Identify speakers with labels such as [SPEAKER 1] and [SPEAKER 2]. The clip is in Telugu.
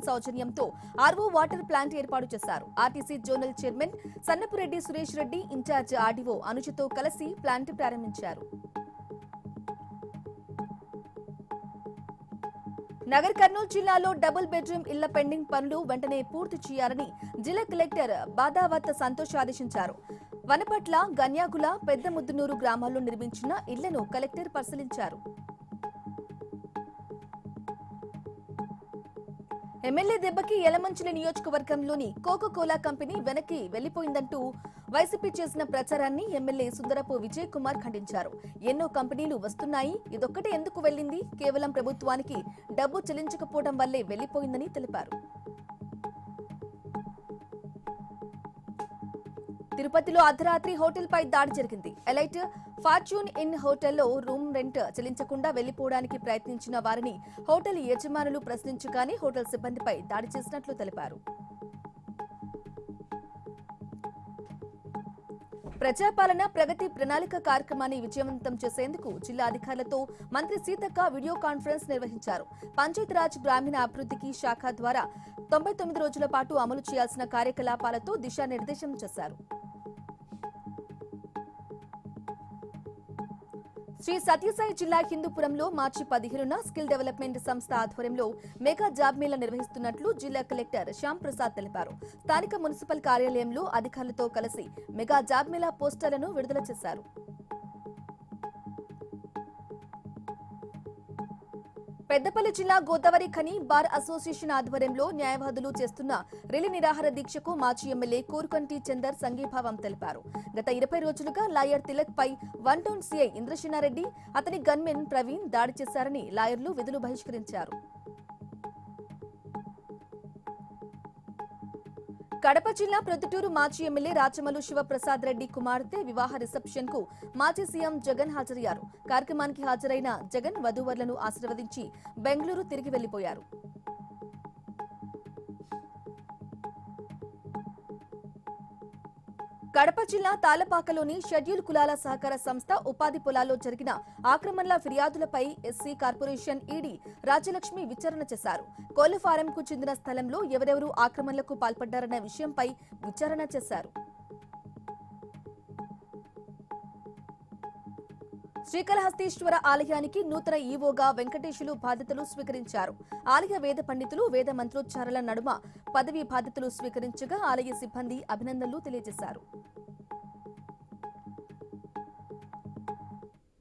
[SPEAKER 1] సౌజన్యంతో ఆర్వో వాటర్ ప్లాంట్ ఏర్పాటు చేశారు. RTC zonal chairman Sannapureddy Suresh Reddy, in charge RDO అనుజతో కలిసి ప్లాంట్ ప్రారంభించారు. నగర్ కర్నూలు జిల్లాలో డబుల్ బెడ్రూమ్ ఇళ్ల పెండింగ్ పనులు వెంటనే పూర్తి చేయాలని జిల్లా కలెక్టర్ బాదావత్ సంతోష్ ఆదేశించారు. వనపట్ల, గన్యాగుల, పెద్దముద్దునూరు గ్రామాల్లో నిర్మించిన ఇళ్లను కలెక్టర్ పరిశీలించారు. ఎమ్మెల్యే దెబ్బకి యలమంచిలి నియోజకవర్గంలోని కోకోకోలా కంపెనీ వెనక్కి వెళ్లిపోయిందంటూ వైసీపీ చేసిన ప్రచారాన్ని ఎమ్మెల్యే సుందరపు విజయ్ కుమార్ ఖండించారు. ఎన్నో కంపెనీలు వస్తున్నాయి, ఇదొక్కటే ఎందుకు వెళ్లింది? కేవలం ప్రభుత్వానికి డబ్బు చెల్లించకపోవడం వల్లే వెళ్లిపోయిందని తెలిపారు. తిరుపతిలో అర్ధరాత్రి హోటల్పై దాడి జరిగింది. ఎలైట్ ఫార్చ్యూన్ ఇన్ హోటల్లో రూమ్ రెంట్ చెల్లించకుండా వెళ్లిపోవడానికి ప్రయత్నించిన వారిని హోటల్ యజమానులు ప్రశ్నించగానే హోటల్ సిబ్బందిపై దాడి చేసినట్లు తెలిపారు. ప్రజాపాలన ప్రగతి ప్రణాళిక కార్యక్రమాన్ని విజయవంతం చేసేందుకు జిల్లా అధికారులతో మంత్రి సీతక్క వీడియో కాన్ఫరెన్స్ నిర్వహించారు. పంచాయతీరాజ్ గ్రామీణ అభివృద్ధికి శాఖ ద్వారా 99 రోజుల పాటు అమలు చేయాల్సిన కార్యకలాపాలతో దిశానిర్దేశం చేశారు. శ్రీ సత్యసాయి జిల్లా హిందూపురంలో మార్చి 15న స్కిల్ డెవలప్మెంట్ సంస్థ ఆధ్వర్యంలో మెగా జాబ్ మేళా నిర్వహిస్తున్నట్లు జిల్లా కలెక్టర్ శ్యామ్ ప్రసాద్ తెలిపారు. స్థానిక మున్సిపల్ కార్యాలయంలో అధికారులతో కలిసి మెగా జాబ్ మేళా పోస్టర్లను విడుదల చేశారు. పెద్దపల్లి జిల్లా గోదావరి ఖని బార్ అసోసియేషన్ ఆధ్వర్యంలో న్యాయవాదులు చేస్తున్న రిలే నిరాహార దీక్షకు మాజీ ఎమ్మెల్యే కోరుకంటి చందర్ సంఘీభావం తెలిపారు. గత 20 రోజులుగా లాయర్ తిలక్ పై 1 టౌన్ సీఐ ఇంద్రసేనారెడ్డి, అతని గన్మెన్ ప్రవీణ్ దాడి చేశారని లాయర్లు విధులు బహిష్కరించారు. కడప జిల్లా ప్రొద్దుటూరు మాజీ ఎమ్మెల్యే రాచమల్లు శివప్రసాద్ రెడ్డి కుమార్తె వివాహ రిసెప్షన్ కు మాజీ సీఎం జగన్ హాజరయ్యారు. కార్యక్రమానికి హాజరైన జగన్ వధూవరులను ఆశీర్వదించి బెంగళూరు తిరిగి వెళ్లిపోయారు. కడప జిల్లా తాళ్లపాకలోని షెడ్యూల్ కులాల సహకార సంస్థ ఉపాధి పొలాల్లో జరిగిన ఆక్రమణల ఫిర్యాదులపై ఎస్సీ కార్పొరేషన్ ఈడీ రాజ్యలక్ష్మి విచారణ చేశారు. కోళ్ల ఫారంకు చెందిన స్థలంలో ఎవరెవరు ఆక్రమణలకు పాల్పడ్డారన్న విషయంపై విచారణ చేశారు. శ్రీకాళహస్తీశ్వర ఆలయానికి నూతన ఈవోగా వెంకటేశులు బాధ్యతలు స్వీకరించారు. ఆలయ వేద పండితులు వేద మంత్రోచ్చారాల నడుమ పదవి బాధ్యతలు స్వీకరించగా ఆలయ సిబ్బంది అభినందనలు తెలియజేశారు.